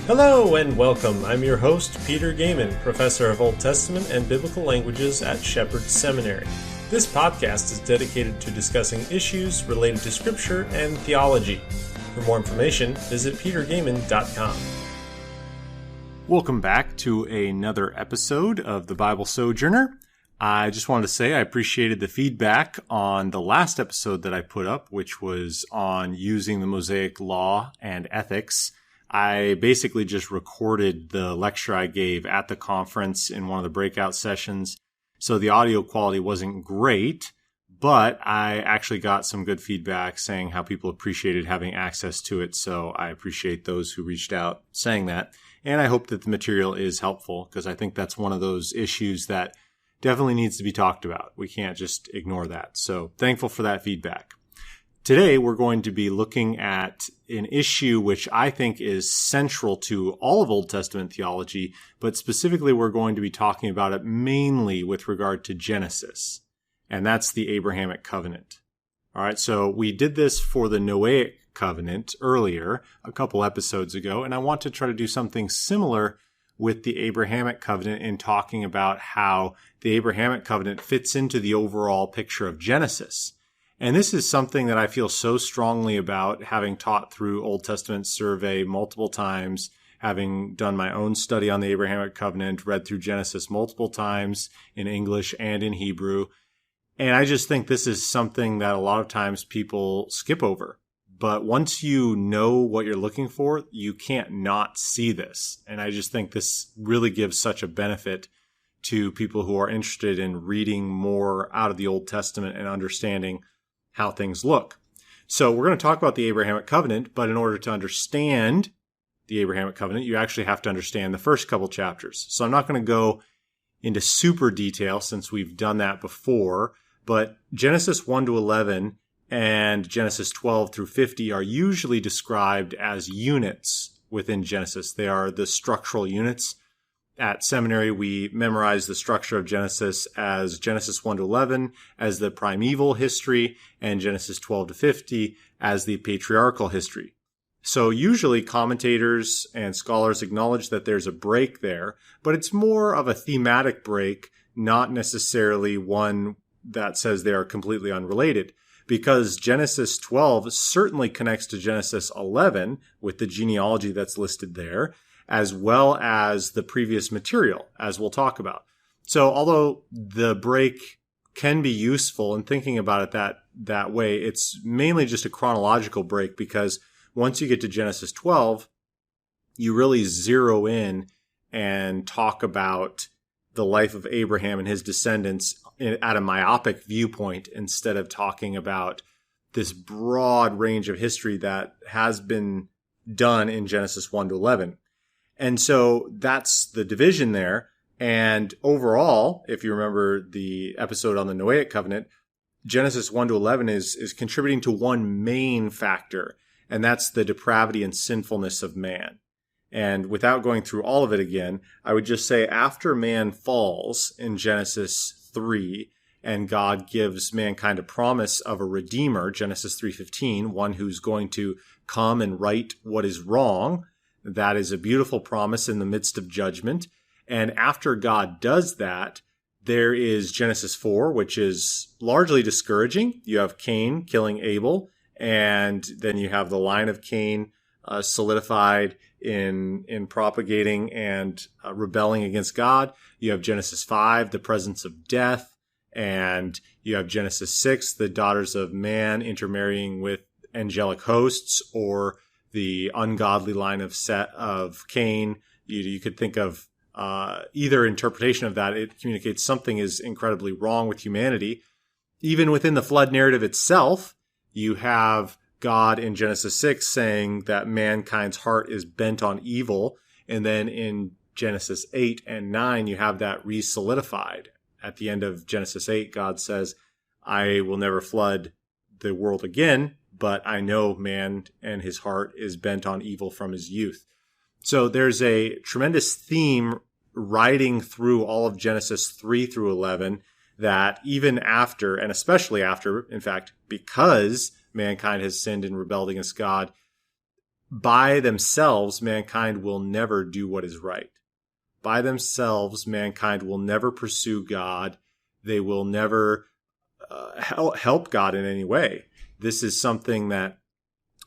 Hello and welcome. I'm your host, Peter Gaiman, Professor of Old Testament and Biblical Languages at Shepherd Seminary. This podcast is dedicated to discussing issues related to Scripture and theology. For more information, visit petergaiman.com. Welcome back to another episode of the Bible Sojourner. I just wanted to say I appreciated the feedback on the last episode that I put up, which was on using the Mosaic Law and ethics. I basically just recorded the lecture I gave at the conference in one of the breakout sessions. So the audio quality wasn't great, but I actually got some good feedback saying how people appreciated having access to it. So I appreciate those who reached out saying that. And I hope that the material is helpful because I think that's one of those issues that definitely needs to be talked about. We can't just ignore that. So thankful for that feedback. Today, we're going to be looking at an issue which I think is central to all of Old Testament theology, but specifically we're going to be talking about it mainly with regard to Genesis, and that's the Abrahamic Covenant. All right, so we did this for the Noahic Covenant earlier, a couple episodes ago, and I want to try to do something similar with the Abrahamic Covenant in talking about how the Abrahamic Covenant fits into the overall picture of Genesis. And this is something that I feel so strongly about, having taught through Old Testament survey multiple times, having done my own study on the Abrahamic Covenant, read through Genesis multiple times in English and in Hebrew. And I just think this is something that a lot of times people skip over. But once you know what you're looking for, you can't not see this. And I just think this really gives such a benefit to people who are interested in reading more out of the Old Testament and understanding how things look. So we're going to talk about the Abrahamic Covenant, but in order to understand the Abrahamic Covenant, you actually have to understand the first couple chapters. So I'm not going to go into super detail since we've done that before, but Genesis 1 to 11 and Genesis 12 through 50 are usually described as units within Genesis. They are the structural units. At seminary, we memorize the structure of Genesis as Genesis 1 to 11 as the primeval history and Genesis 12 to 50 as the patriarchal history. So usually commentators and scholars acknowledge that there's a break there, but it's more of a thematic break, not necessarily one that says they are completely unrelated, because Genesis 12 certainly connects to Genesis 11 with the genealogy that's listed there, as well as the previous material, as we'll talk about. So although the break can be useful in thinking about it that way, it's mainly just a chronological break because once you get to Genesis 12, you really zero in and talk about the life of Abraham and his descendants at a myopic viewpoint instead of talking about this broad range of history that has been done in Genesis 1 to 11. And so that's the division there. And overall, if you remember the episode on the Noahic Covenant, Genesis 1 to 11 is contributing to one main factor, and that's the depravity and sinfulness of man. And without going through all of it again, I would just say after man falls in Genesis 3, and God gives mankind a promise of a redeemer, Genesis 3:15, one who's going to come and right what is wrong. That is a beautiful promise in the midst of judgment. And after God does that, there is Genesis 4, which is largely discouraging. You have Cain killing Abel, and then you have the line of Cain solidified in propagating and rebelling against God. You have Genesis 5, the presence of death, and you have Genesis 6, the daughters of man intermarrying with angelic hosts, or the ungodly line of Set of Cain. You could think of either interpretation of that. It communicates something is incredibly wrong with humanity. Even within the flood narrative itself, you have God in Genesis 6 saying that mankind's heart is bent on evil. And then in Genesis 8 and 9, you have that re-solidified. At the end of Genesis 8, God says, I will never flood the world again, but I know man and his heart is bent on evil from his youth. So there's a tremendous theme riding through all of Genesis 3 through 11 that even after, and especially after, in fact, because mankind has sinned and rebelled against God, by themselves, mankind will never do what is right. By themselves, mankind will never pursue God. They will never help God in any way. This is something that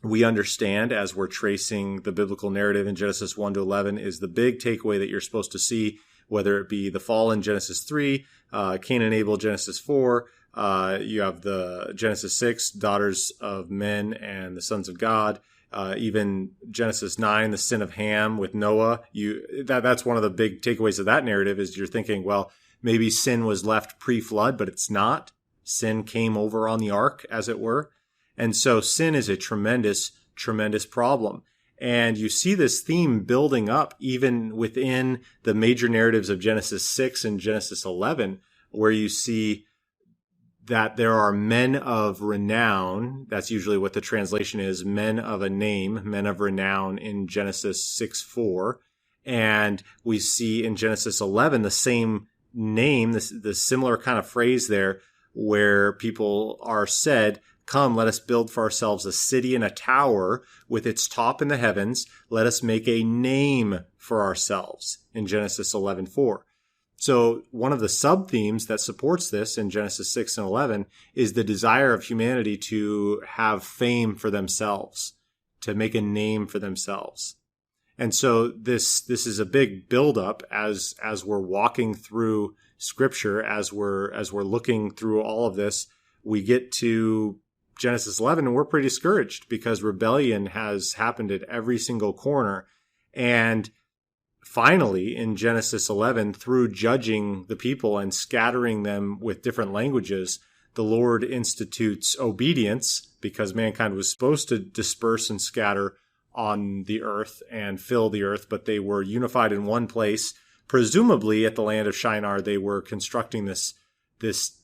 we understand as we're tracing the biblical narrative in Genesis 1 to 11 is the big takeaway that you're supposed to see, whether it be the fall in Genesis 3, Cain and Abel, Genesis 4, you have the Genesis 6, daughters of men and the sons of God, even Genesis 9, the sin of Ham with Noah. That's one of the big takeaways of that narrative is you're thinking, well, maybe sin was left pre-flood, but it's not. Sin came over on the ark, as it were. And so sin is a tremendous, tremendous problem. And you see this theme building up even within the major narratives of Genesis 6 and Genesis 11, where you see that there are men of renown. That's usually what the translation is, men of a name, men of renown in Genesis 6:4. And we see in Genesis 11 the same name, the similar kind of phrase there, where people are said, come, let us build for ourselves a city and a tower with its top in the heavens. Let us make a name for ourselves in Genesis 11:4. So one of the sub-themes that supports this in Genesis 6 and 11 is the desire of humanity to have fame for themselves, to make a name for themselves. And so this is a big buildup as we're walking through Scripture, as we're looking through all of this. We get to Genesis 11 and we're pretty discouraged because rebellion has happened at every single corner. And finally, in Genesis 11, through judging the people and scattering them with different languages, the Lord institutes obedience because mankind was supposed to disperse and scatter on the earth and fill the earth, but they were unified in one place. Presumably at the land of Shinar, they were constructing this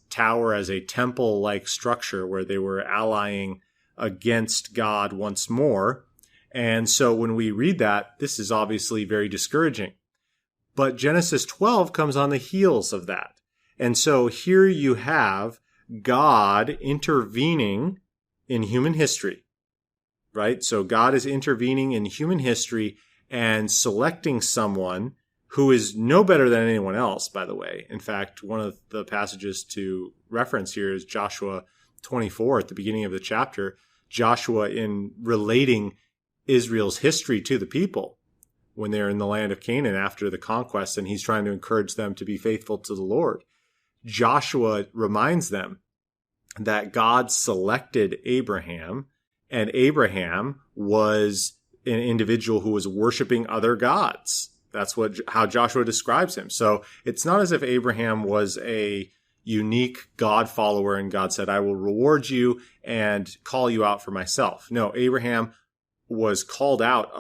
tower as a temple-like structure where they were allying against God once more. And so when we read that, this is obviously very discouraging. But Genesis 12 comes on the heels of that. And so here you have God intervening in human history, right? So God is intervening in human history and selecting someone who is no better than anyone else, by the way. In fact, one of the passages to reference here is Joshua 24 at the beginning of the chapter. Joshua, in relating Israel's history to the people when they're in the land of Canaan after the conquest, and he's trying to encourage them to be faithful to the Lord. Joshua reminds them that God selected Abraham, and Abraham was an individual who was worshiping other gods. That's how Joshua describes him. So it's not as if Abraham was a unique God follower and God said, I will reward you and call you out for myself. No, Abraham was called out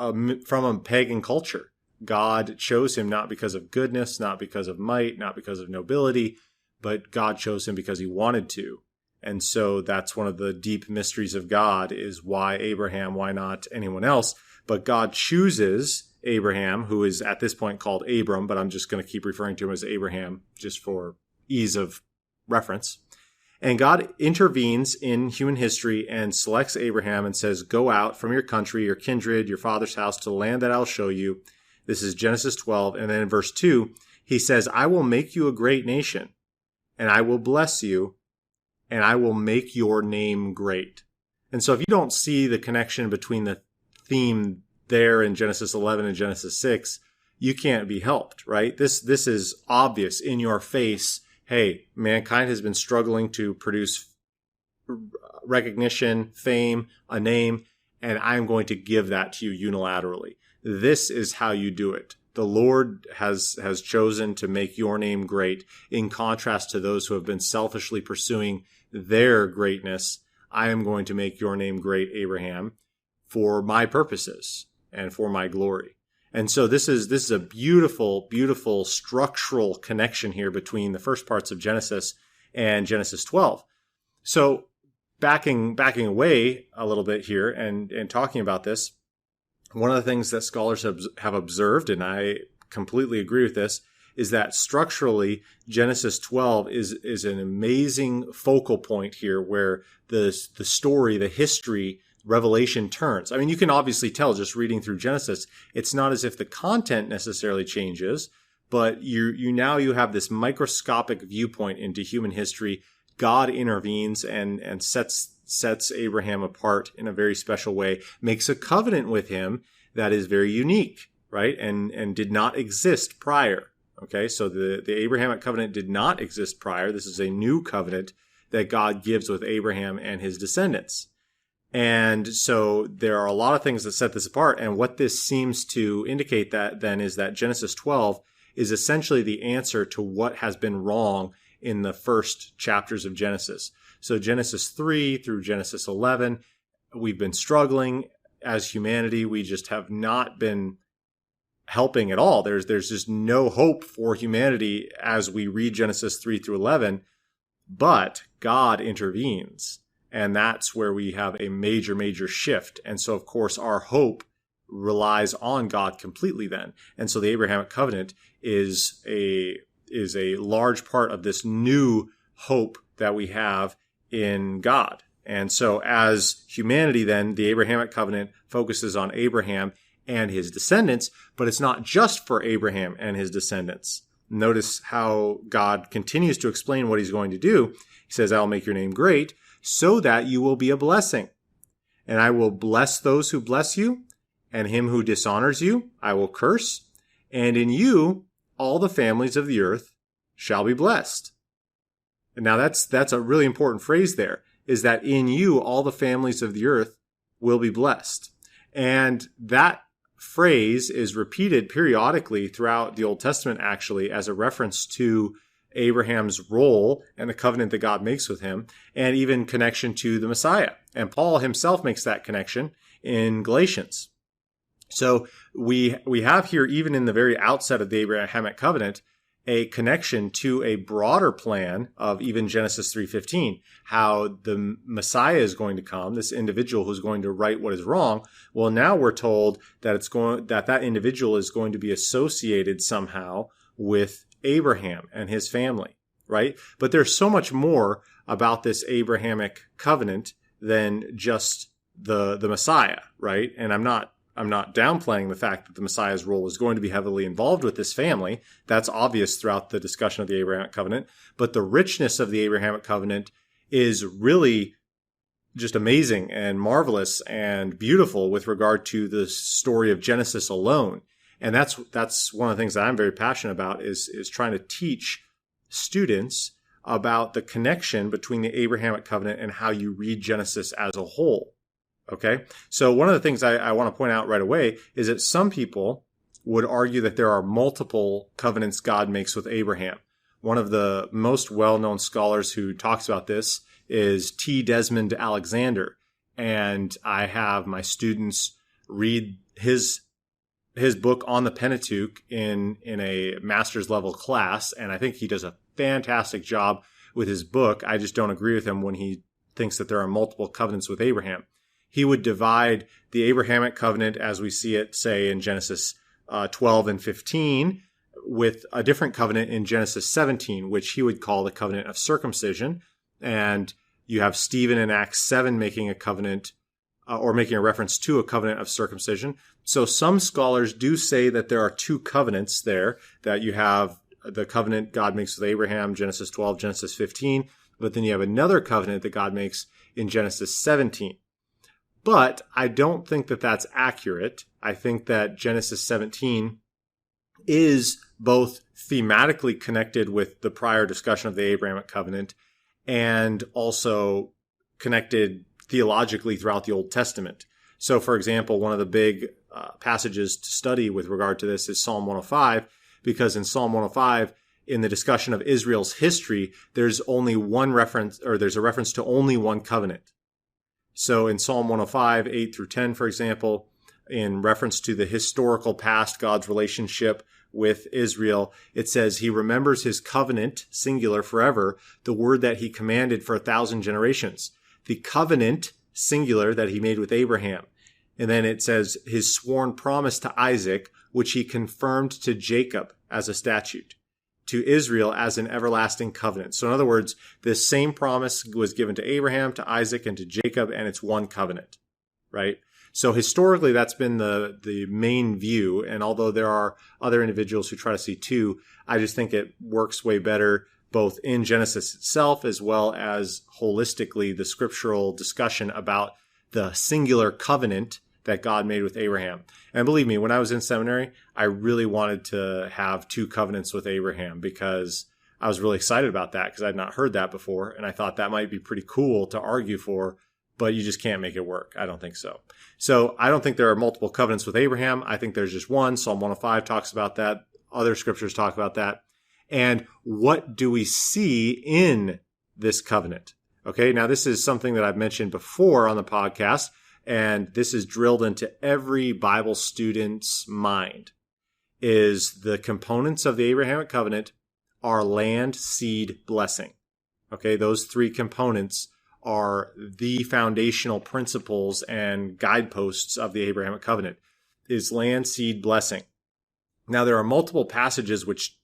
from a pagan culture. God chose him not because of goodness, not because of might, not because of nobility, but God chose him because he wanted to. And so that's one of the deep mysteries of God is why Abraham, why not anyone else? But God chooses Abraham, who is at this point called Abram, but I'm just going to keep referring to him as Abraham just for ease of reference. And God intervenes in human history and selects Abraham and says, go out from your country, your kindred, your father's house to the land that I'll show you. This is Genesis 12. And then in verse 2, he says, I will make you a great nation, and I will bless you, and I will make your name great. And so if you don't see the connection between the theme there in Genesis 11 and Genesis 6, you can't be helped, right? This is obvious in your face. Hey, mankind has been struggling to produce recognition, fame, a name, and I'm going to give that to you unilaterally. This is how you do it. The Lord has chosen to make your name great in contrast to those who have been selfishly pursuing their greatness. I am going to make your name great, Abraham, for my purposes and for my glory. And so this is a beautiful, beautiful structural connection here between the first parts of Genesis and Genesis 12. So backing away a little bit here and talking about this, one of the things that scholars have observed, and I completely agree with this, is that structurally Genesis 12 is an amazing focal point here where the story, the history Revelation turns. I mean, you can obviously tell just reading through Genesis, it's not as if the content necessarily changes, but you have this microscopic viewpoint into human history. God intervenes and sets Abraham apart in a very special way, makes a covenant with him that is very unique, right? And did not exist prior. Okay, so the Abrahamic covenant did not exist prior. This is a new covenant that God gives with Abraham and his descendants. And so there are a lot of things that set this apart. And what this seems to indicate that then is that Genesis 12 is essentially the answer to what has been wrong in the first chapters of Genesis. So Genesis 3 through Genesis 11, we've been struggling as humanity. We just have not been helping at all. There's just no hope for humanity as we read Genesis 3 through 11, but God intervenes. And that's where we have a major, major shift. And so, of course, our hope relies on God completely then. And so the Abrahamic covenant is a large part of this new hope that we have in God. And so as humanity then, the Abrahamic covenant focuses on Abraham and his descendants, but it's not just for Abraham and his descendants. Notice how God continues to explain what he's going to do. He says, I'll make your name great so that you will be a blessing. And I will bless those who bless you, and him who dishonors you I will curse. And in you all the families of the earth shall be blessed. And now that's a really important phrase there, is that in you all the families of the earth will be blessed. And that phrase is repeated periodically throughout the Old Testament, actually, as a reference to Abraham's role and the covenant that God makes with him, and even connection to the Messiah. And Paul himself makes that connection in Galatians. So we have here, even in the very outset of the Abrahamic covenant, a connection to a broader plan of even Genesis 3:15, how the Messiah is going to come, this individual who's going to right what is wrong. Well, now we're told that that individual is going to be associated somehow with Abraham and his family, right? But there's so much more about this Abrahamic covenant than just the Messiah, right? And I'm not downplaying the fact that the Messiah's role is going to be heavily involved with this family. That's obvious throughout the discussion of the Abrahamic covenant. But the richness of the Abrahamic covenant is really just amazing and marvelous and beautiful with regard to the story of Genesis alone. And that's one of the things that I'm very passionate about is trying to teach students about the connection between the Abrahamic covenant and how you read Genesis as a whole. Okay, so one of the things I want to point out right away is that some people would argue that there are multiple covenants God makes with Abraham. One of the most well-known scholars who talks about this is T. Desmond Alexander, and I have my students read his book on the Pentateuch in a master's level class, and I think he does a fantastic job with his book. I just don't agree with him when he thinks that there are multiple covenants with Abraham. He would divide the Abrahamic covenant as we see it, say, in Genesis 12 and 15, with a different covenant in Genesis 17, which he would call the covenant of circumcision. And you have Stephen in Acts 7 making a covenant or making a reference to a covenant of circumcision. So some scholars do say that there are two covenants there, that you have the covenant God makes with Abraham, Genesis 12, Genesis 15, but then you have another covenant that God makes in Genesis 17. But I don't think that that's accurate. I think that Genesis 17 is both thematically connected with the prior discussion of the Abrahamic covenant and also connected theologically throughout the Old Testament. So, for example, one of the big passages to study with regard to this is Psalm 105, because in Psalm 105, in the discussion of Israel's history, there's only one reference, or there's a reference to only one covenant. So in Psalm 105, 8 through 10, for example, in reference to the historical past, God's relationship with Israel, it says he remembers his covenant, singular, forever, the word that he commanded for 1,000 generations. The covenant, singular, that he made with Abraham. And then it says his sworn promise to Isaac, which he confirmed to Jacob as a statute, to Israel as an everlasting covenant. So in other words, this same promise was given to Abraham, to Isaac, and to Jacob, and it's one covenant. right? So historically, that's been the main view. And although there are other individuals who try to see two, I just think it works way better both in Genesis itself as well as holistically the scriptural discussion about the singular covenant that God made with Abraham. And believe me, when I was in seminary, I really wanted to have two covenants with Abraham because I was really excited about that because I'd not heard that before. And I thought that might be pretty cool to argue for, but you just can't make it work. I don't think so. So I don't think there are multiple covenants with Abraham. I think there's just one. Psalm 105 talks about that. Other scriptures talk about that. And what do we see in this covenant? Okay, now this is something that I've mentioned before on the podcast, and this is drilled into every Bible student's mind, is the components of the Abrahamic covenant are land, seed, blessing. Okay, those three components are the foundational principles and guideposts of the Abrahamic covenant, is land, seed, blessing. Now, there are multiple passages which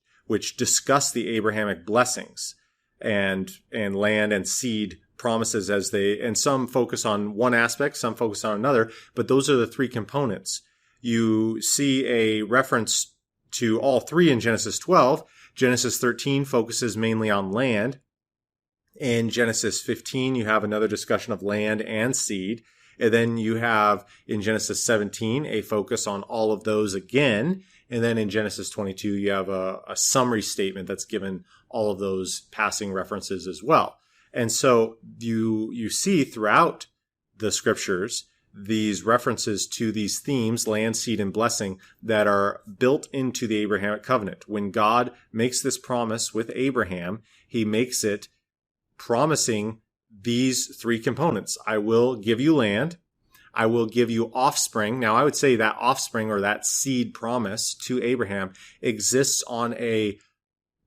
discuss the Abrahamic blessings and land and seed promises and some focus on one aspect, some focus on another, but those are the three components. You see a reference to all three in Genesis 12. Genesis 13 focuses mainly on land. In Genesis 15, you have another discussion of land and seed. And then you have in Genesis 17 a focus on all of those again. And then in Genesis 22, you have a summary statement that's given all of those passing references as well. And so you see throughout the scriptures these references to these themes, land, seed, and blessing, that are built into the Abrahamic covenant. When God makes this promise with Abraham, he makes it promising these three components. I will give you land. I will give you offspring. Now, I would say that offspring or that seed promise to Abraham exists on a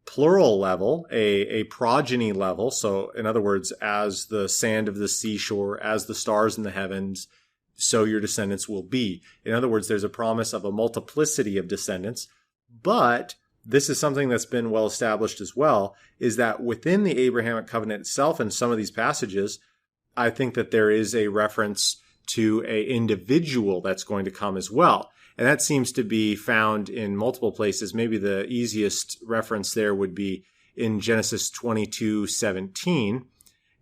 plural level, a progeny level. So, in other words, as the sand of the seashore, as the stars in the heavens, so your descendants will be. In other words, there's a promise of a multiplicity of descendants. But this is something that's been well established as well, is that within the Abrahamic covenant itself, in some of these passages, I think that there is a reference to an individual that's going to come as well. And that seems to be found in multiple places. Maybe the easiest reference there would be in Genesis 22:17.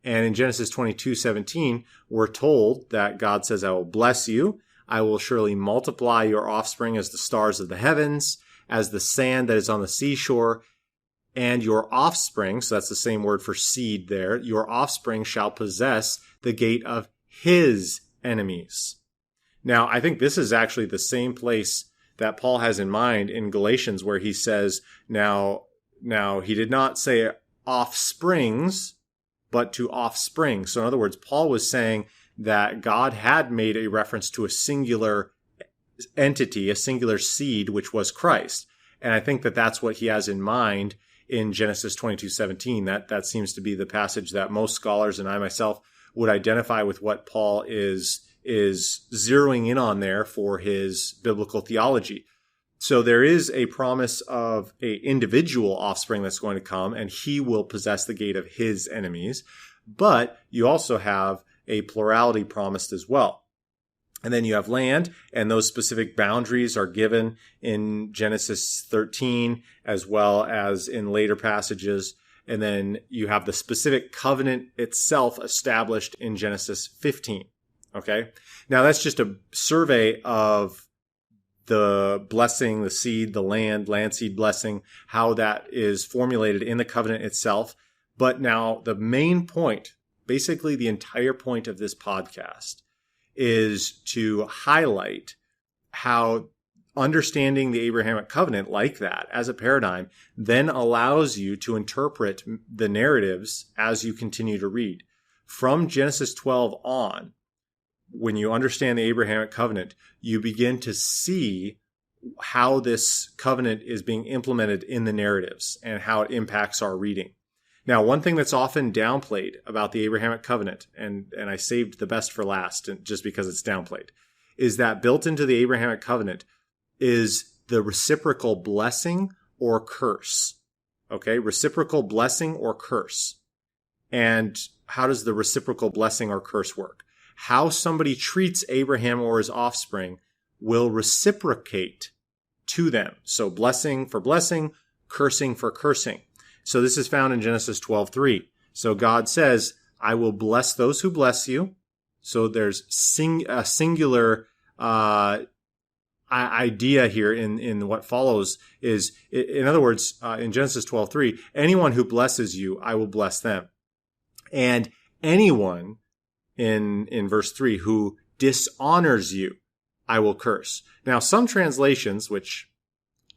And in Genesis 22:17, we're told that God says, I will bless you. I will surely multiply your offspring as the stars of the heavens, as the sand that is on the seashore, and your offspring, so that's the same word for seed there, your offspring shall possess the gate of his enemies. Now, I think this is actually the same place that Paul has in mind in Galatians, where he says, now he did not say offsprings, but to offspring. So in other words, Paul was saying that God had made a reference to a singular entity, a singular seed, which was Christ. And I think that that's what he has in mind in Genesis 22:17. That seems to be the passage that most scholars and I myself would identify with what Paul is zeroing in on there for his biblical theology. So there is a promise of an individual offspring that's going to come, and he will possess the gate of his enemies. But you also have a plurality promised as well. And then you have land, and those specific boundaries are given in Genesis 13 as well as in later passages. And then you have the specific covenant itself established in Genesis 15. Okay? Now that's just a survey of the blessing, the seed, the land, seed, blessing, how that is formulated in the covenant itself. But now the main point, basically the entire point of this podcast, is to highlight how understanding the Abrahamic covenant like that as a paradigm then allows you to interpret the narratives as you continue to read. From Genesis 12 on, when you understand the Abrahamic covenant, you begin to see how this covenant is being implemented in the narratives and how it impacts our reading. Now, one thing that's often downplayed about the Abrahamic covenant, and I saved the best for last just because it's downplayed, is that built into the Abrahamic covenant is the reciprocal blessing or curse. Okay, reciprocal blessing or curse. And how does the reciprocal blessing or curse work? how somebody treats Abraham or his offspring will reciprocate to them. So blessing for blessing, cursing for cursing. So this is found in Genesis 12:3. So God says, I will bless those who bless you. So there's a singular idea here in what follows is, in other words, in Genesis 12:3, anyone who blesses you, I will bless them. And anyone in verse 3 who dishonors you, I will curse. Now, some translations, which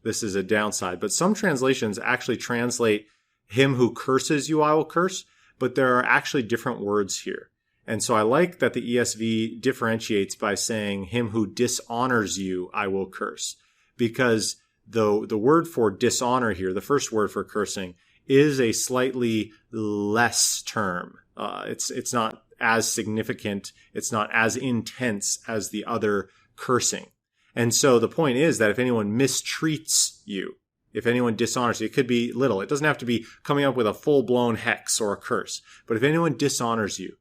this is a downside, but some translations actually translate him who curses you, I will curse, but there are actually different words here. And so I like that the ESV differentiates by saying him who dishonors you, I will curse. Because the word for dishonor here, the first word for cursing, is a slightly less term. It's not as significant. It's not as intense as the other cursing. And so the point is that if anyone mistreats you, if anyone dishonors you, it could be little. It doesn't have to be coming up with a full-blown hex or a curse. But if anyone dishonors you,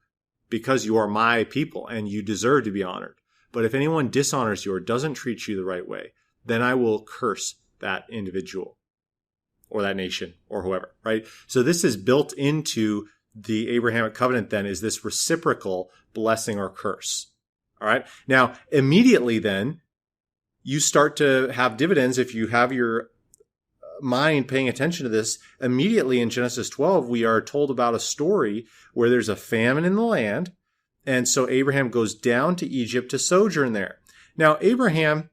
because you are my people and you deserve to be honored. But if anyone dishonors you or doesn't treat you the right way, then I will curse that individual or that nation or whoever, right? So this is built into the Abrahamic Covenant then, is this reciprocal blessing or curse. All right. Now, immediately then, you start to have dividends if you have your mind paying attention to this. Immediately in Genesis 12, we are told about a story where there's a famine in the land. And so Abraham goes down to Egypt to sojourn there. Now, Abraham,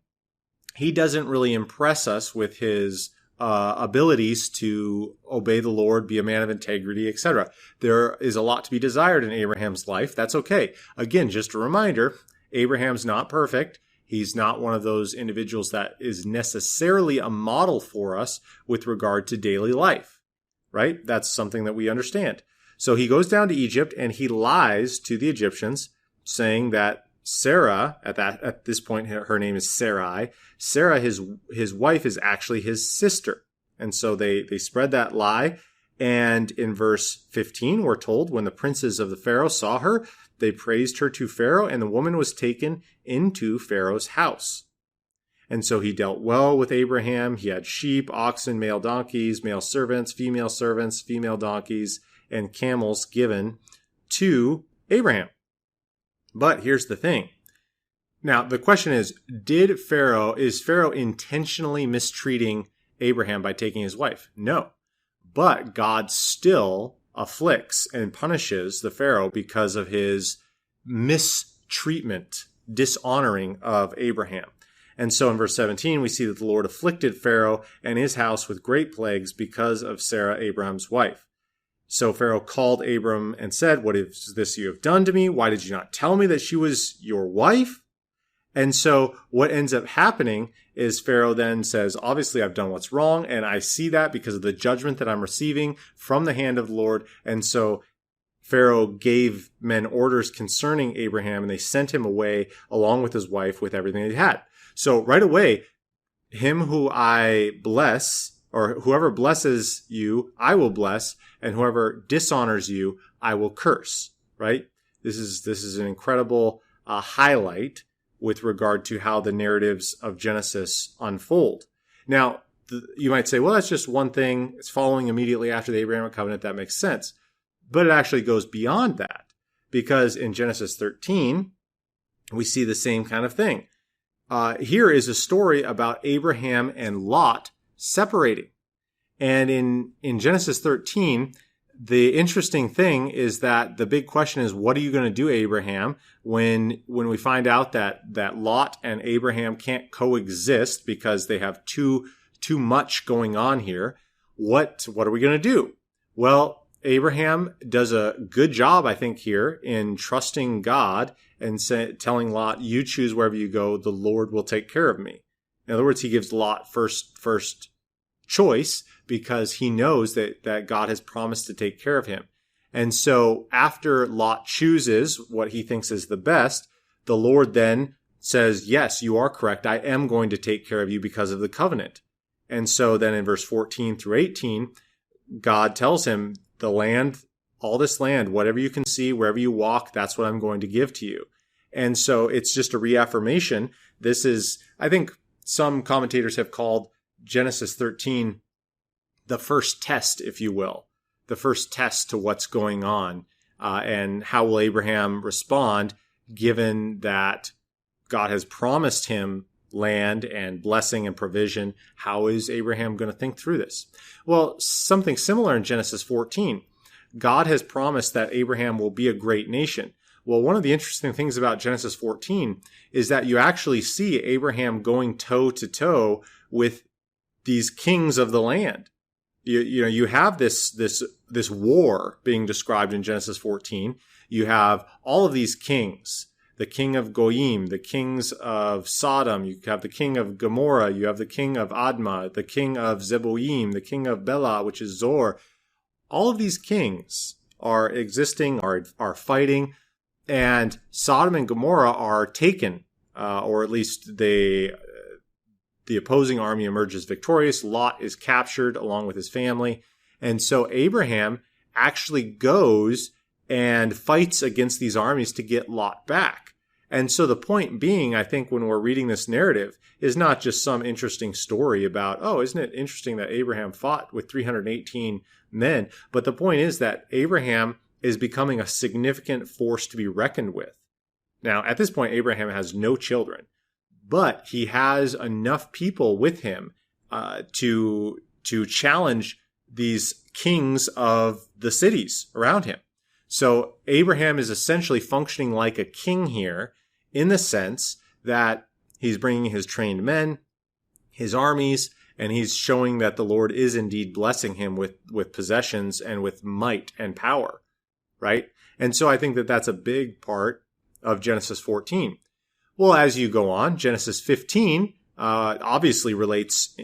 he doesn't really impress us with his abilities to obey the Lord, be a man of integrity, etc. There is a lot to be desired in Abraham's life. That's okay. Again, just a reminder, Abraham's not perfect. He's not one of those individuals that is necessarily a model for us with regard to daily life, right? That's something that we understand. So he goes down to Egypt and he lies to the Egyptians, saying that Sarah, at this point, her name is Sarai. Sarah, his wife, is actually his sister. And so they spread that lie. And in verse 15, we're told, when the princes of the Pharaoh saw her, they praised her to Pharaoh, and the woman was taken into Pharaoh's house. And so he dealt well with Abraham. He had sheep, oxen, male donkeys, male servants, female donkeys, and camels given to Abraham. But here's the thing. Now, the question is Pharaoh intentionally mistreating Abraham by taking his wife? No. But God still afflicts and punishes the Pharaoh because of his mistreatment, dishonoring of Abraham. And so in verse 17, we see that the Lord afflicted Pharaoh and his house with great plagues because of Sarah, Abraham's wife. So Pharaoh called Abram and said, "What is this you have done to me? Why did you not tell me that she was your wife?" And so what ends up happening is Pharaoh then says, obviously I've done what's wrong, and I see that because of the judgment that I'm receiving from the hand of the Lord. And so Pharaoh gave men orders concerning Abraham, and they sent him away along with his wife with everything he had. So right away, him who I bless, or whoever blesses you, I will bless, and whoever dishonors you, I will curse, right? This is an incredible highlight with regard to how the narratives of Genesis unfold. Now, you might say, well, that's just one thing. It's following immediately after the Abrahamic Covenant. That makes sense. But it actually goes beyond that, because in Genesis 13, we see the same kind of thing. Here is a story about Abraham and Lot separating. And in Genesis 13, the interesting thing is that the big question is, what are you going to do, Abraham, when we find out that Lot and Abraham can't coexist because they have too much going on here? What are we going to do? Well, Abraham does a good job, I think, here in trusting God and telling Lot, you choose wherever you go, the Lord will take care of me. In other words, he gives Lot first choice because he knows that God has promised to take care of him. And so after Lot chooses what he thinks is the best, the Lord then says, yes, you are correct. I am going to take care of you because of the covenant. And so then in verse 14 through 18, God tells him, the land, all this land, whatever you can see, wherever you walk, that's what I'm going to give to you. And so it's just a reaffirmation. This is, I think some commentators have called Genesis 13 the first test, if you will, the first test to what's going on, and how will Abraham respond given that God has promised him land and blessing and provision. How is Abraham going to think through this? Well, something similar in Genesis 14. God has promised that Abraham will be a great nation. Well, one of the interesting things about Genesis 14 is that you actually see Abraham going toe to toe with these kings of the land. You have this war being described in Genesis 14. You have all of these kings. The king of Goyim, the kings of Sodom, you have the king of Gomorrah, you have the king of Admah, the king of Zeboim, the king of Bela, which is Zor. All of these kings are existing, are fighting, and Sodom and Gomorrah are taken, or at least the opposing army emerges victorious. Lot is captured along with his family. And so Abraham actually goes and fights against these armies to get Lot back. And so the point being, I think, when we're reading this narrative, is not just some interesting story about, oh, isn't it interesting that Abraham fought with 318 men? But the point is that Abraham is becoming a significant force to be reckoned with. Now, at this point, Abraham has no children, but he has enough people with him to challenge these kings of the cities around him. So Abraham is essentially functioning like a king here in the sense that he's bringing his trained men, his armies, and he's showing that the Lord is indeed blessing him with possessions and with might and power, right? And so I think that that's a big part of Genesis 14. Well, as you go on, Genesis 15 obviously relates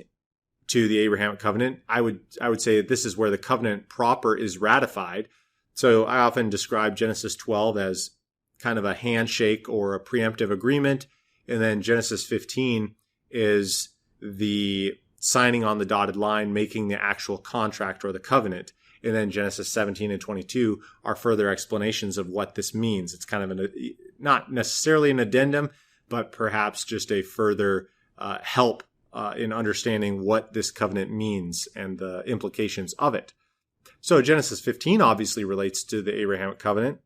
to the Abrahamic Covenant. I would say that this is where the covenant proper is ratified. So I often describe Genesis 12 as kind of a handshake or a preemptive agreement. And then Genesis 15 is the signing on the dotted line, making the actual contract or the covenant. And then Genesis 17 and 22 are further explanations of what this means. It's kind of not necessarily an addendum, but perhaps just a further help in understanding what this covenant means and the implications of it. So Genesis 15 obviously relates to the Abrahamic Covenant.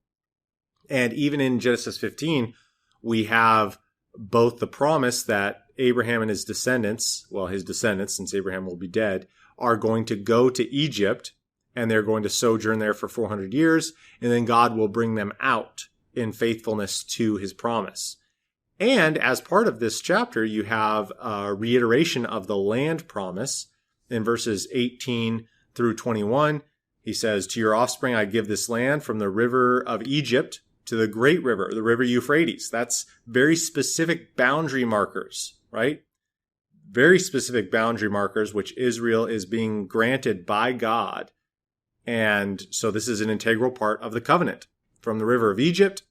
And even in Genesis 15, we have both the promise that Abraham and his descendants, since Abraham will be dead, are going to go to Egypt, and they're going to sojourn there for 400 years, and then God will bring them out in faithfulness to his promise. And as part of this chapter, you have a reiteration of the land promise in verses 18 through 21. He says, "To your offspring I give this land from the river of Egypt to the great river, the river Euphrates." That's very specific boundary markers, right? Very specific boundary markers, which Israel is being granted by God. And so this is an integral part of the covenant. From the river of Egypt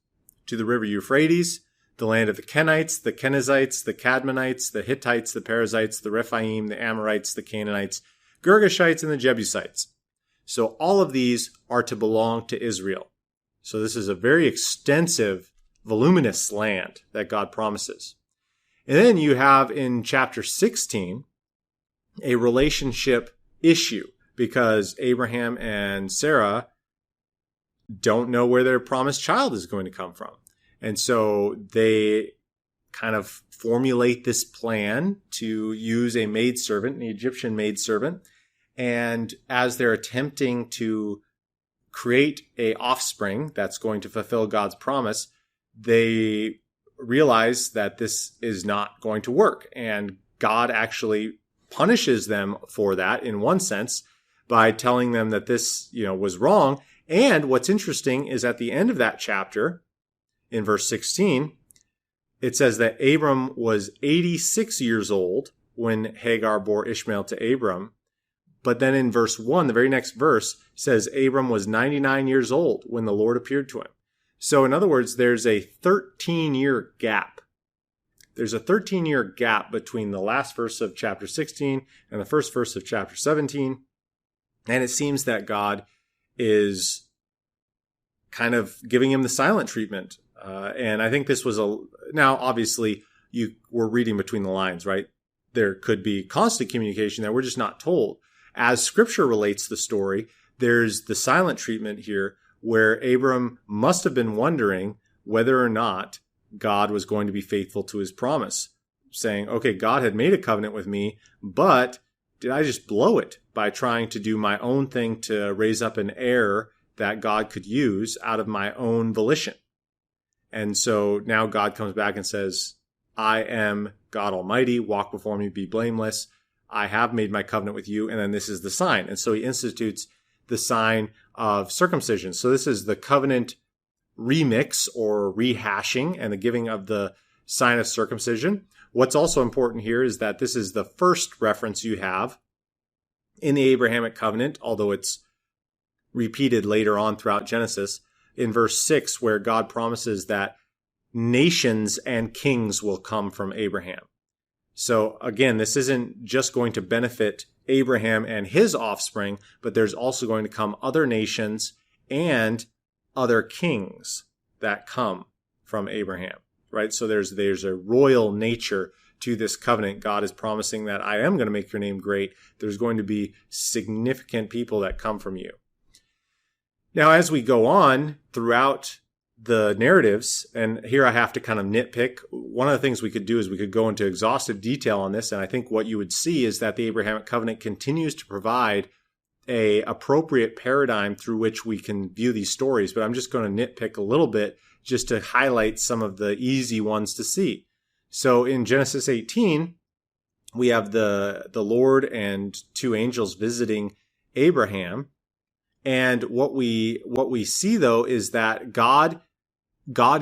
to the river Euphrates, the land of the Kenites, the Kenizzites, the Cadmonites, the Hittites, the Perizzites, the Rephaim, the Amorites, the Canaanites, Girgashites, and the Jebusites. So all of these are to belong to Israel. So this is a very extensive, voluminous land that God promises. And then you have in chapter 16 a relationship issue because Abraham and Sarah don't know where their promised child is going to come from. And so they kind of formulate this plan to use a maidservant, an Egyptian maidservant. And as they're attempting to create a offspring that's going to fulfill God's promise, they realize that this is not going to work. And God actually punishes them for that in one sense by telling them that this, was wrong. And what's interesting is at the end of that chapter, in verse 16, it says that Abram was 86 years old when Hagar bore Ishmael to Abram. But then in verse 1, the very next verse, says Abram was 99 years old when the Lord appeared to him. So in other words, there's a 13-year gap. There's a 13-year gap between the last verse of chapter 16 and the first verse of chapter 17. And it seems that God is kind of giving him the silent treatment And I think this was now obviously you were reading between the lines, right? There could be constant communication that we're just not told. As scripture relates the story, there's the silent treatment here where Abram must have been wondering whether or not God was going to be faithful to his promise, saying, okay, God had made a covenant with me, but did I just blow it by trying to do my own thing to raise up an heir that God could use out of my own volition? And so now God comes back and says, I am God Almighty, walk before me, be blameless. I have made my covenant with you, and then this is the sign. And so he institutes the sign of circumcision. So this is the covenant remix or rehashing and the giving of the sign of circumcision. What's also important here is that this is the first reference you have in the Abrahamic Covenant, although it's repeated later on throughout Genesis, in verse 6, where God promises that nations and kings will come from Abraham. So again, this isn't just going to benefit Abraham and his offspring, but there's also going to come other nations and other kings that come from Abraham, right? So there's a royal nature to this covenant. God is promising that I am going to make your name great. There's going to be significant people that come from you. Now, as we go on throughout the narratives, and here I have to kind of nitpick, one of the things we could do is we could go into exhaustive detail on this, and I think what you would see is that the Abrahamic Covenant continues to provide a appropriate paradigm through which we can view these stories, but I'm just going to nitpick a little bit just to highlight some of the easy ones to see. So in Genesis 18, we have the Lord and two angels visiting Abraham, and what we see though is that God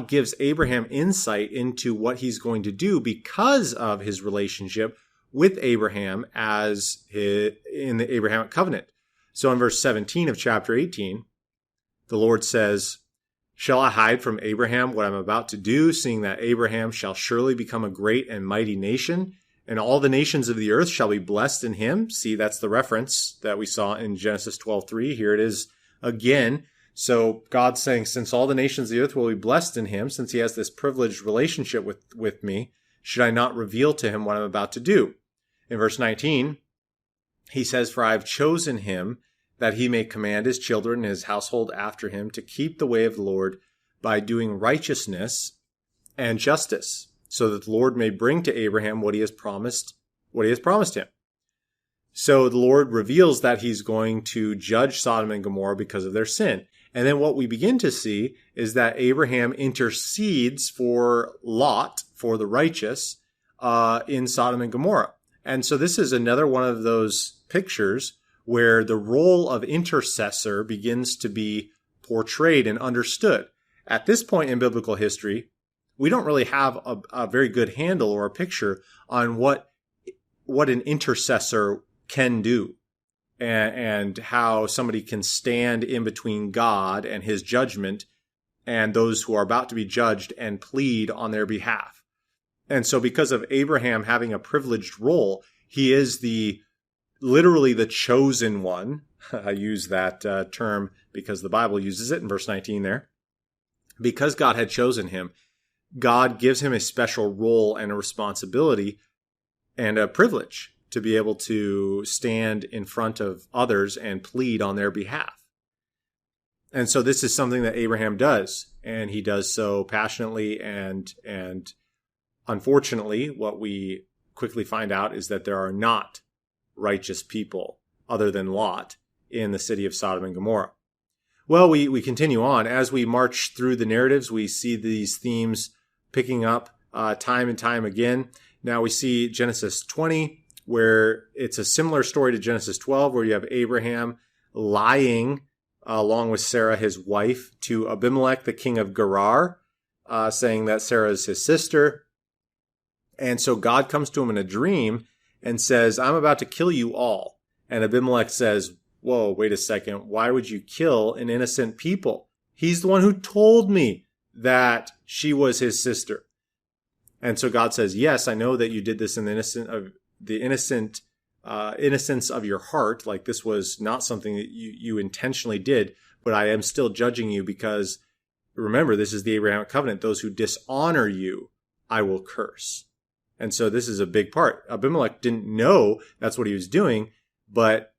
gives Abraham insight into what he's going to do because of his relationship with Abraham in the Abrahamic Covenant. So in verse 17 of chapter 18, the Lord says, "Shall I hide from Abraham what I'm about to do, seeing that Abraham shall surely become a great and mighty nation, and all the nations of the earth shall be blessed in him?" See, that's the reference that we saw in Genesis 12:3. Here it is again. So God's saying, since all the nations of the earth will be blessed in him, since he has this privileged relationship with me, should I not reveal to him what I'm about to do? In verse 19, he says, "For I have chosen him that he may command his children and his household after him to keep the way of the Lord by doing righteousness and justice, so that the Lord may bring to Abraham what he has promised him." So the Lord reveals that he's going to judge Sodom and Gomorrah because of their sin. And then what we begin to see is that Abraham intercedes for Lot, for the righteous, in Sodom and Gomorrah. And so this is another one of those pictures where the role of intercessor begins to be portrayed and understood. At this point in biblical history, we don't really have a very good handle or a picture on what an intercessor can do and how somebody can stand in between God and his judgment and those who are about to be judged and plead on their behalf. And so because of Abraham having a privileged role, he is literally the chosen one. I use that term because the Bible uses it in verse 19 there. Because God had chosen him, God gives him a special role and a responsibility and a privilege to be able to stand in front of others and plead on their behalf. And so this is something that Abraham does, and he does so passionately, and unfortunately, what we quickly find out is that there are not righteous people other than Lot in the city of Sodom and Gomorrah. Well, we continue on. As we march through the narratives, we see these themes picking up time and time again. Now we see Genesis 20, where it's a similar story to Genesis 12, where you have Abraham lying along with Sarah, his wife, to Abimelech, the king of Gerar, saying that Sarah is his sister. And so God comes to him in a dream and says, "I'm about to kill you all." And Abimelech says, "Whoa, wait a second. Why would you kill an innocent people? He's the one who told me that she was his sister." And so God says, "Yes, I know that you did this in the innocence of your heart. Like this was not something that you intentionally did, but I am still judging you because remember, this is the Abrahamic Covenant. Those who dishonor you, I will curse. And so this is a big part. Abimelech didn't know that's what he was doing, but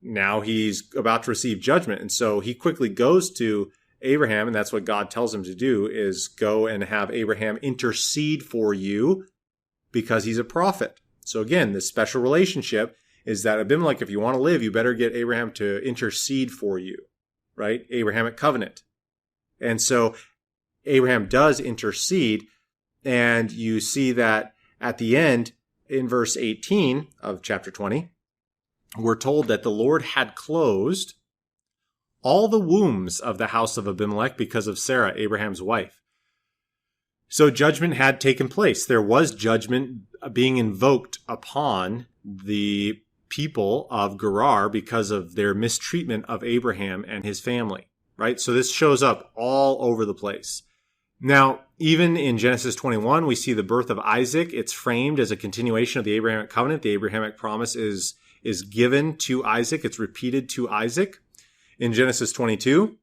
now he's about to receive judgment. And so he quickly goes to Abraham, and that's what God tells him to do, is go and have Abraham intercede for you because he's a prophet. So again, this special relationship is that Abimelech, if you want to live, you better get Abraham to intercede for you, right? Abrahamic Covenant. And so Abraham does intercede, and you see that at the end, in verse 18 of chapter 20, we're told that the Lord had closed all the wombs of the house of Abimelech because of Sarah, Abraham's wife. So judgment had taken place. There was judgment being invoked upon the people of Gerar because of their mistreatment of Abraham and his family, right? So this shows up all over the place. Now, even in Genesis 21, we see the birth of Isaac. It's framed as a continuation of the Abrahamic Covenant. The Abrahamic promise is given to Isaac. It's repeated to Isaac. In Genesis 22,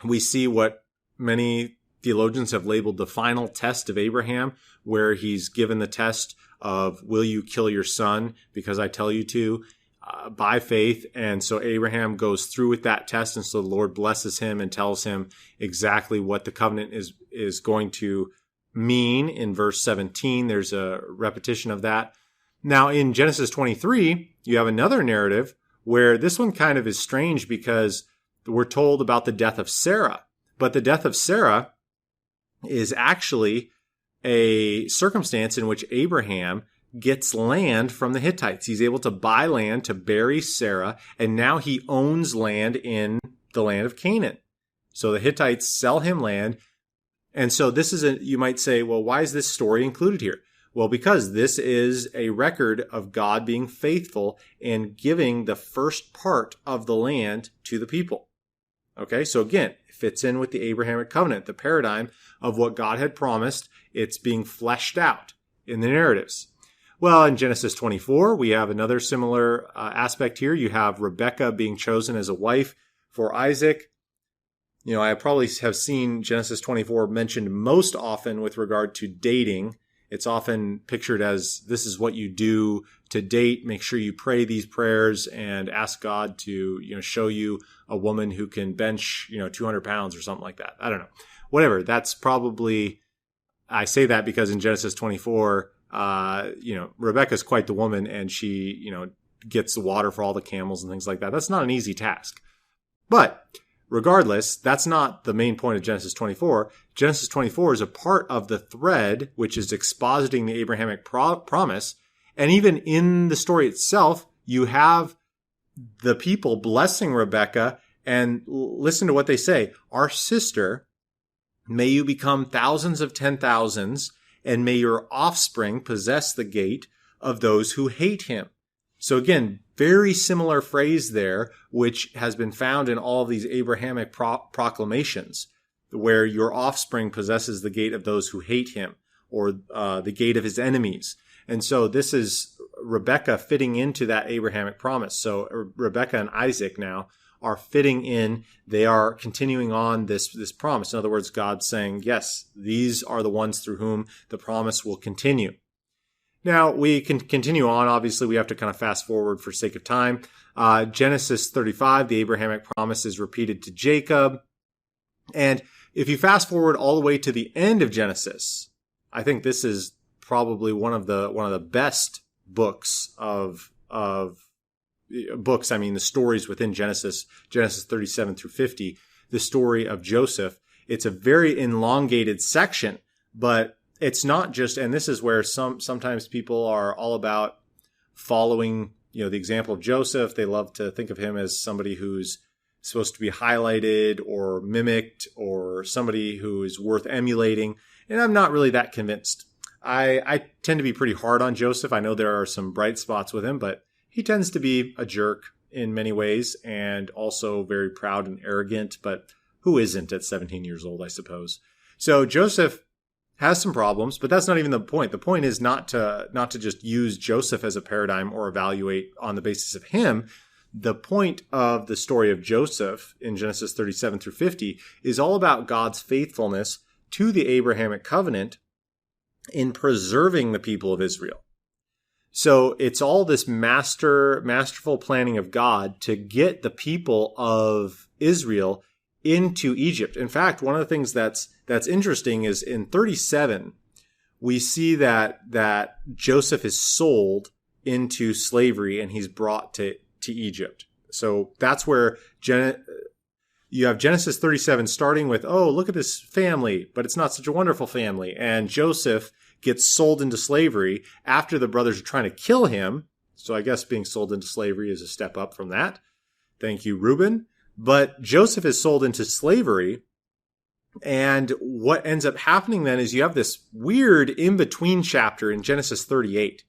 we see what many theologians have labeled the final test of Abraham, where he's given the test of, will you kill your son because I tell you to, by faith. And so Abraham goes through with that test. And so the Lord blesses him and tells him exactly what the covenant is going to mean. In verse 17, there's a repetition of that. Now in Genesis 23, you have another narrative where this one kind of is strange because we're told about the death of Sarah. But the death of Sarah is actually a circumstance in which Abraham gets land from the Hittites. He's able to buy land to bury Sarah, and now he owns land in the land of Canaan. So the Hittites sell him land. And so this is you might say, well, why is this story included here? Well, because this is a record of God being faithful and giving the first part of the land to the people. Okay, so again, it fits in with the Abrahamic Covenant, the paradigm of what God had promised. It's being fleshed out in the narratives. Well, in Genesis 24, we have another similar aspect here. You have Rebekah being chosen as a wife for Isaac. You know, I probably have seen Genesis 24 mentioned most often with regard to dating. It's often pictured as this is what you do to date. Make sure you pray these prayers and ask God to, show you a woman who can bench, 200 pounds or something like that. I don't know. Whatever. That's probably, I say that because in Genesis 24, Rebecca's quite the woman, and she, gets the water for all the camels and things like that. That's not an easy task. But regardless, that's not the main point of Genesis 24. Genesis 24 is a part of the thread which is expositing the Abrahamic promise. And even in the story itself, you have the people blessing Rebekah, and listen to what they say. Our sister, may you become thousands of 10,000s, and may your offspring possess the gate of those who hate him. So again, very similar phrase there, which has been found in all of these Abrahamic proclamations, where your offspring possesses the gate of those who hate him, or the gate of his enemies. And so this is Rebekah fitting into that Abrahamic promise. So Rebekah and Isaac now are fitting in. They are continuing on this promise. In other words, God's saying, yes, these are the ones through whom the promise will continue. Now, we can continue on. Obviously, we have to kind of fast forward for sake of time. Genesis 35, the Abrahamic promise is repeated to Jacob. And if you fast forward all the way to the end of Genesis, I think this is probably one of the best books of books. I mean, the stories within Genesis 37 through 50, the story of Joseph. It's a very elongated section, but it's not just, and this is where sometimes people are all about following, the example of Joseph. They love to think of him as somebody who's supposed to be highlighted or mimicked, or somebody who is worth emulating. And I'm not really that convinced. I tend to be pretty hard on Joseph. I know there are some bright spots with him, but he tends to be a jerk in many ways, and also very proud and arrogant. But who isn't at 17 years old, I suppose? So Joseph has some problems, but that's not even the point. The point is not to just use Joseph as a paradigm or evaluate on the basis of him. the point of the story of Joseph in Genesis 37 through 50 is all about God's faithfulness to the Abrahamic Covenant in preserving the people of Israel. So it's all this masterful planning of God to get the people of Israel into Egypt. In fact, one of the things that's interesting is in 37, we see that Joseph is sold into slavery and he's brought to Egypt. So that's where you have Genesis 37 starting with, oh, look at this family, but it's not such a wonderful family. And Joseph gets sold into slavery after the brothers are trying to kill him. So I guess being sold into slavery is a step up from that. Thank you, Reuben. But Joseph is sold into slavery. And what ends up happening then is you have this weird in-between chapter in Genesis 38,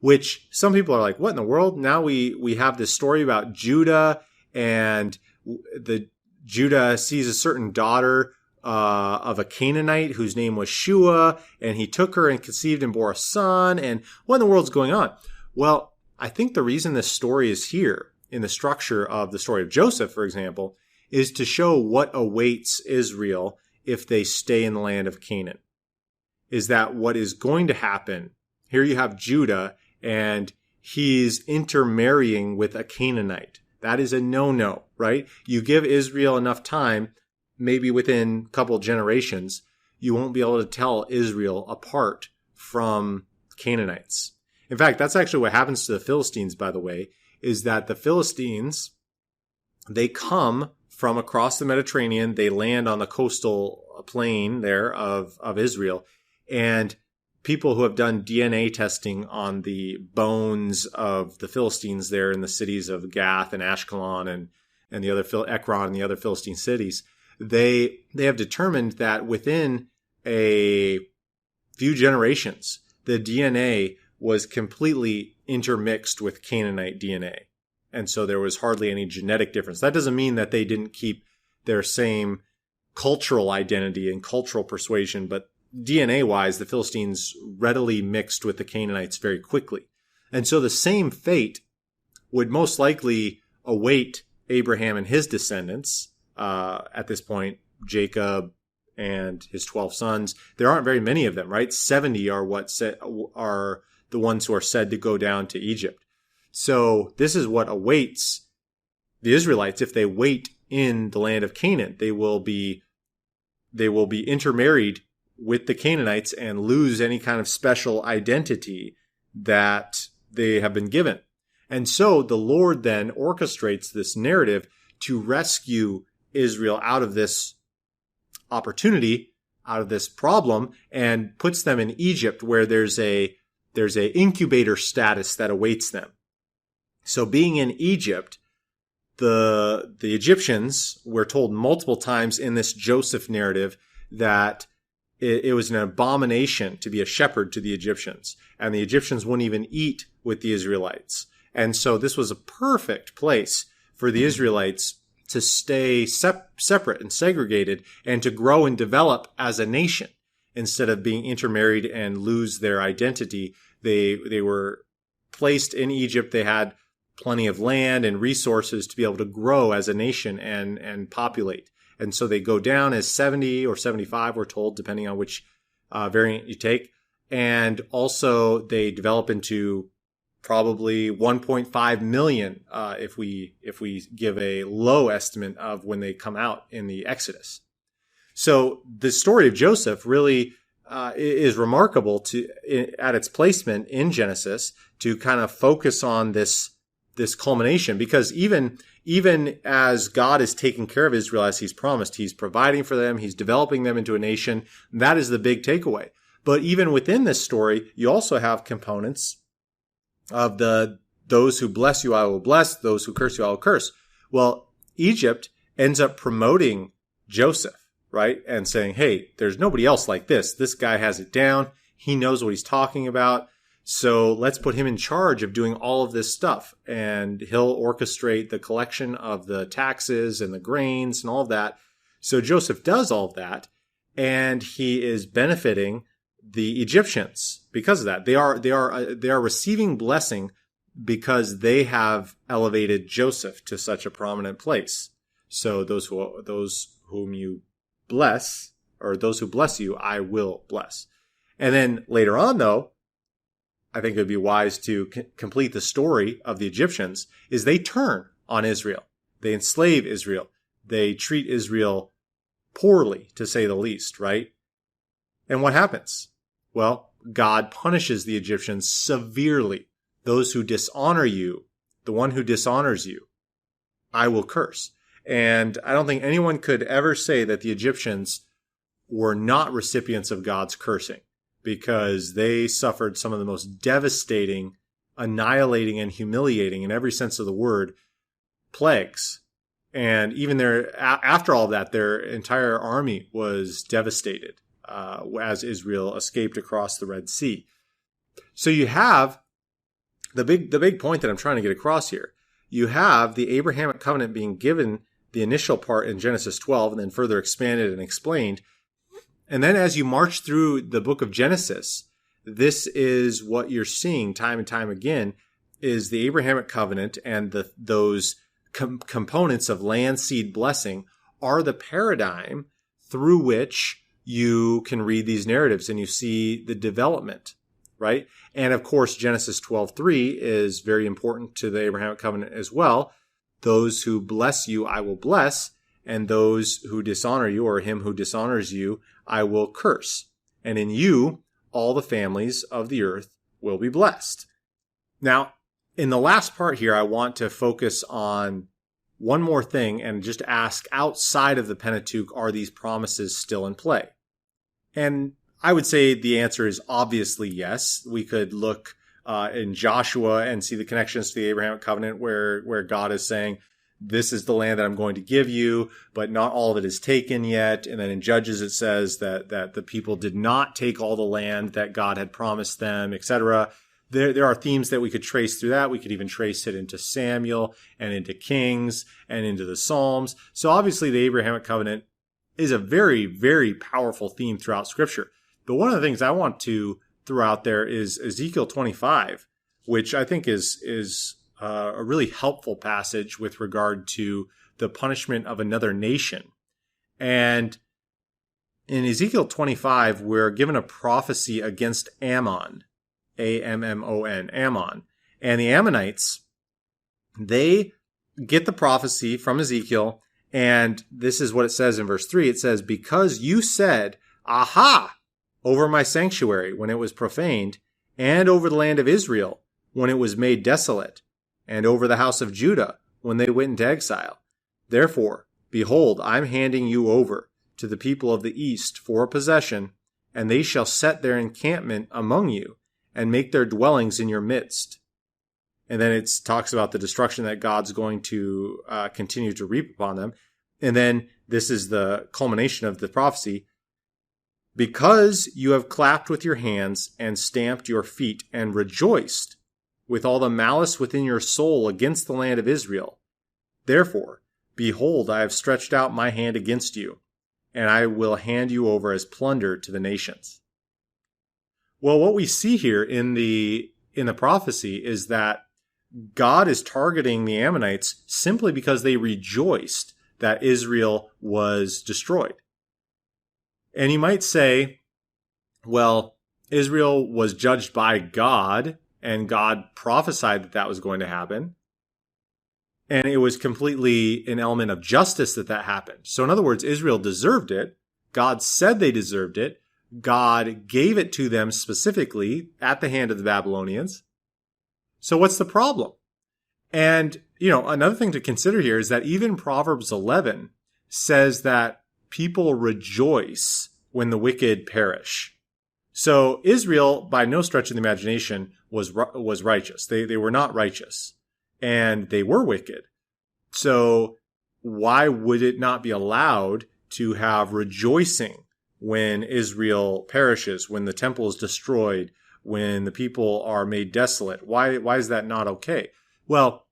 which some people are like, what in the world? Now we have this story about Judah, and Judah sees a certain daughter of a Canaanite whose name was Shua, and he took her and conceived and bore a son. And what in the world's going on? Well, I think the reason this story is here in the structure of the story of Joseph, for example, is to show what awaits Israel if they stay in the land of Canaan. Is that what is going to happen? Here you have Judah, and he's intermarrying with a Canaanite. That is a no-no, right? You give Israel enough time, maybe within a couple generations, you won't be able to tell Israel apart from Canaanites. In fact, that's actually what happens to the Philistines, by the way, is that the Philistines, they come from across the Mediterranean, they land on the coastal plain there of Israel, and people who have done DNA testing on the bones of the Philistines there in the cities of Gath and Ashkelon and the other Ekron and the other Philistine cities, they have determined that within a few generations, the DNA was completely intermixed with Canaanite DNA. And so there was hardly any genetic difference. That doesn't mean that they didn't keep their same cultural identity and cultural persuasion, but DNA-wise, the Philistines readily mixed with the Canaanites very quickly. And so the same fate would most likely await Abraham and his descendants at this point, Jacob and his 12 sons. There aren't very many of them, right? 70 are are the ones who are said to go down to Egypt. So this is what awaits the Israelites if they wait in the land of Canaan. They will be intermarried with the Canaanites and lose any kind of special identity that they have been given. And so the Lord then orchestrates this narrative to rescue Israel out of this opportunity, out of this problem, and puts them in Egypt, where there's a incubator status that awaits them. So being in Egypt, the Egyptians were told multiple times in this Joseph narrative that it was an abomination to be a shepherd to the Egyptians, and the Egyptians wouldn't even eat with the Israelites. And so this was a perfect place for the Israelites to stay separate and segregated and to grow and develop as a nation instead of being intermarried and lose their identity. They were placed in Egypt. They had plenty of land and resources to be able to grow as a nation and populate. And so they go down as 70 or 75, we're told, depending on which variant you take. And also they develop into probably 1.5 million if we give a low estimate of when they come out in the Exodus. So the story of Joseph really is remarkable at its placement in Genesis to kind of focus on this culmination, because even as God is taking care of Israel as he's promised, he's providing for them, he's developing them into a nation. That is the big takeaway. But even within this story, you also have components of those who bless you, I will bless, those who curse you, I will curse. Well, Egypt ends up promoting Joseph, right? And saying, hey, there's nobody else like this. This guy has it down. He knows what he's talking about. So let's put him in charge of doing all of this stuff, and he'll orchestrate the collection of the taxes and the grains and all of that. So Joseph does all of that, and he is benefiting the Egyptians because of that. They are receiving blessing because they have elevated Joseph to such a prominent place. So those whom you bless, or those who bless you, I will bless. And then later on, though, I think it would be wise to complete the story of the Egyptians, is they turn on Israel. They enslave Israel. They treat Israel poorly, to say the least, right? And what happens? Well, God punishes the Egyptians severely. Those who dishonor you, the one who dishonors you, I will curse. And I don't think anyone could ever say that the Egyptians were not recipients of God's cursing, because they suffered some of the most devastating, annihilating, and humiliating, in every sense of the word, plagues. And even after all that, their entire army was devastated as Israel escaped across the Red Sea. So you have the big point that I'm trying to get across here. You have the Abrahamic Covenant being given the initial part in Genesis 12 and then further expanded and explained. And then as you march through the book of Genesis, this is what you're seeing time and time again, is the Abrahamic Covenant, and those components of land, seed, blessing are the paradigm through which you can read these narratives and you see the development, right? And of course, Genesis 12:3 is very important to the Abrahamic Covenant as well. Those who bless you, I will bless, and those who dishonor you, or him who dishonors you, I will curse. And in you, all the families of the earth will be blessed. Now, in the last part here, I want to focus on one more thing and just ask, outside of the Pentateuch, are these promises still in play? And I would say the answer is obviously yes. We could look in Joshua and see the connections to the Abrahamic Covenant where God is saying, this is the land that I'm going to give you, but not all of it is taken yet. And then in Judges, it says that the people did not take all the land that God had promised them, etc. There are themes that we could trace through that. We could even trace it into Samuel and into Kings and into the Psalms. So obviously the Abrahamic Covenant is a very, very powerful theme throughout Scripture. But one of the things I want to throw out there is Ezekiel 25, which I think is a really helpful passage with regard to the punishment of another nation. And in Ezekiel 25, we're given a prophecy against Ammon, Ammon, Ammon. And the Ammonites, they get the prophecy from Ezekiel, and this is what it says in verse 3. It says, because you said, aha, over my sanctuary when it was profaned, and over the land of Israel when it was made desolate, and over the house of Judah when they went into exile. Therefore, behold, I'm handing you over to the people of the east for a possession, and they shall set their encampment among you, and make their dwellings in your midst. And then it talks about the destruction that God's going to continue to reap upon them. And then this is the culmination of the prophecy. Because you have clapped with your hands and stamped your feet and rejoiced with all the malice within your soul against the land of Israel. Therefore, behold, I have stretched out my hand against you, and I will hand you over as plunder to the nations. Well, what we see here in the prophecy is that God is targeting the Ammonites simply because they rejoiced that Israel was destroyed. And you might say, well, Israel was judged by God, and God prophesied that that was going to happen. And it was completely an element of justice that happened. So in other words, Israel deserved it. God said they deserved it. God gave it to them specifically at the hand of the Babylonians. So what's the problem? And, another thing to consider here is that even Proverbs 11 says that people rejoice when the wicked perish. So Israel, by no stretch of the imagination, was righteous. They were not righteous, and they were wicked. So why would it not be allowed to have rejoicing when Israel perishes, when the temple is destroyed, when the people are made desolate? Why is that not okay? Well,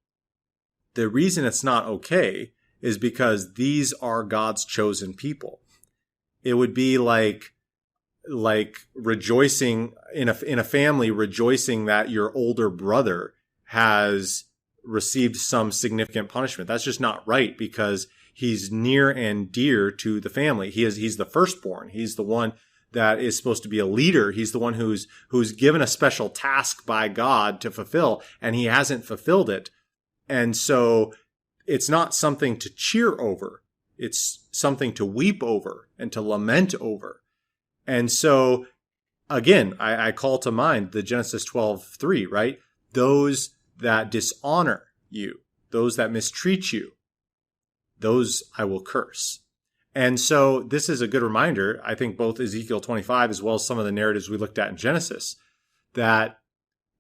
the reason it's not okay is because these are God's chosen people. It would be like rejoicing in a family, rejoicing that your older brother has received some significant punishment. That's just not right, because he's near and dear to the family. He's the firstborn. He's the one that is supposed to be a leader. He's the one who's given a special task by God to fulfill, and he hasn't fulfilled it. And so it's not something to cheer over. It's something to weep over and to lament over. And so, again, I call to mind the Genesis 12:3, right? Those that dishonor you, those that mistreat you, those I will curse. And so this is a good reminder, I think, both Ezekiel 25 as well as some of the narratives we looked at in Genesis, that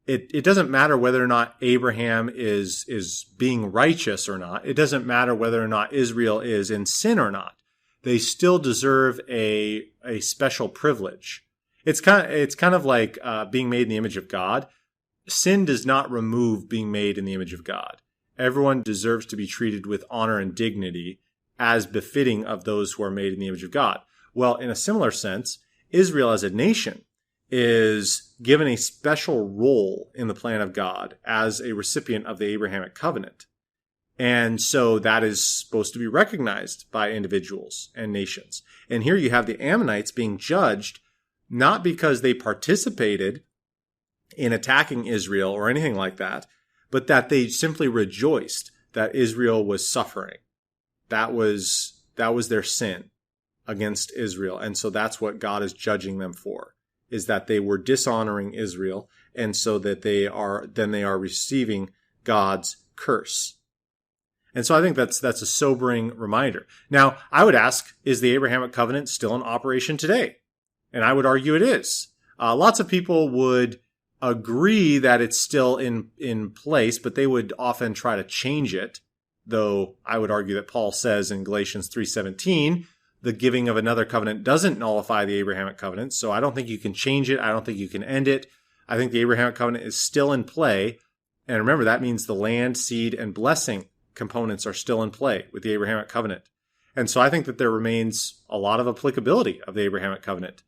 it doesn't matter whether or not Abraham is being righteous or not. It doesn't matter whether or not Israel is in sin or not. They still deserve a special privilege. It's kind of like being made in the image of God. Sin does not remove being made in the image of God. Everyone deserves to be treated with honor and dignity as befitting of those who are made in the image of God. Well, in a similar sense, Israel as a nation is given a special role in the plan of God as a recipient of the Abrahamic Covenant. And so that is supposed to be recognized by individuals and nations. And here you have the Ammonites being judged not because they participated in attacking Israel or anything like that, but that they simply rejoiced that Israel was suffering. That was their sin against Israel. And so that's what God is judging them for, is that they were dishonoring Israel, and so that they are receiving God's curse. And so I think that's a sobering reminder. Now, I would ask, is the Abrahamic Covenant still in operation today? And I would argue it is. Lots of people would agree that it's still in place, but they would often try to change it. Though I would argue that Paul says in Galatians 3:17, the giving of another covenant doesn't nullify the Abrahamic Covenant. So I don't think you can change it. I don't think you can end it. I think the Abrahamic Covenant is still in play. And remember, that means the land, seed, and blessing components are still in play with the Abrahamic Covenant. And so I think that there remains a lot of applicability of the Abrahamic Covenant.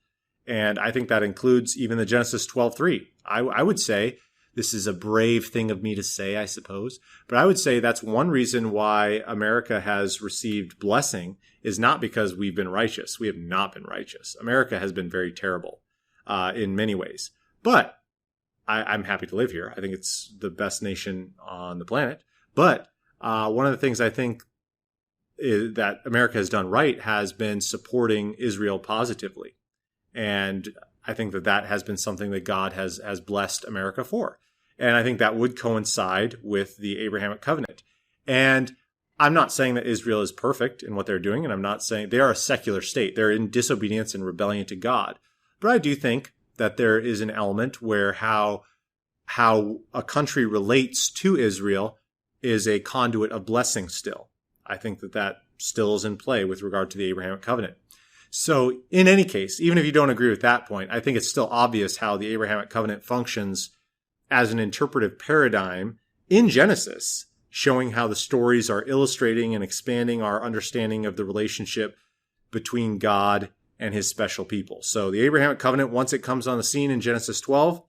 And I think that includes even the Genesis 12:3. I would say, this is a brave thing of me to say, I suppose, but I would say that's one reason why America has received blessing is not because we've been righteous. We have not been righteous. America has been very terrible in many ways. But I'm happy to live here. I think it's the best nation on the planet. But one of the things I think that America has done right has been supporting Israel positively. And I think that has been something that God has blessed America for. And I think that would coincide with the Abrahamic Covenant. And I'm not saying that Israel is perfect in what they're doing, and I'm not saying they are a secular state. They're in disobedience and rebellion to God. But I do think that there is an element where how a country relates to Israel is a conduit of blessing still. I think that still is in play with regard to the Abrahamic Covenant. So in any case, even if you don't agree with that point, I think it's still obvious how the Abrahamic Covenant functions as an interpretive paradigm in Genesis, showing how the stories are illustrating and expanding our understanding of the relationship between God and his special people. So the Abrahamic Covenant, once it comes on the scene in Genesis 12,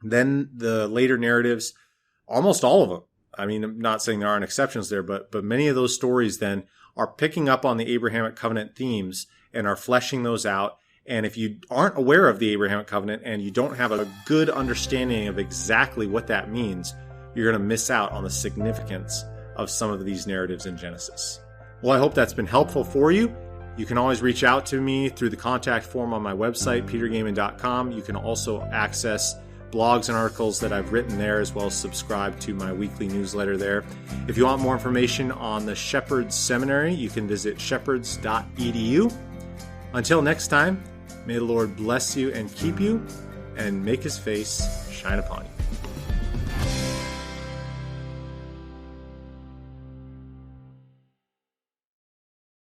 then the later narratives, almost all of them, I mean, I'm not saying there aren't exceptions there, but many of those stories then are picking up on the Abrahamic Covenant themes and are fleshing those out. And if you aren't aware of the Abrahamic Covenant and you don't have a good understanding of exactly what that means, you're going to miss out on the significance of some of these narratives in Genesis. Well, I hope that's been helpful for you. You can always reach out to me through the contact form on my website, petergaiman.com. You can also access blogs and articles that I've written there, as well as subscribe to my weekly newsletter there. If you want more information on the Shepherds Seminary, you can visit shepherds.edu. Until next time, may the Lord bless you and keep you, and make his face shine upon you.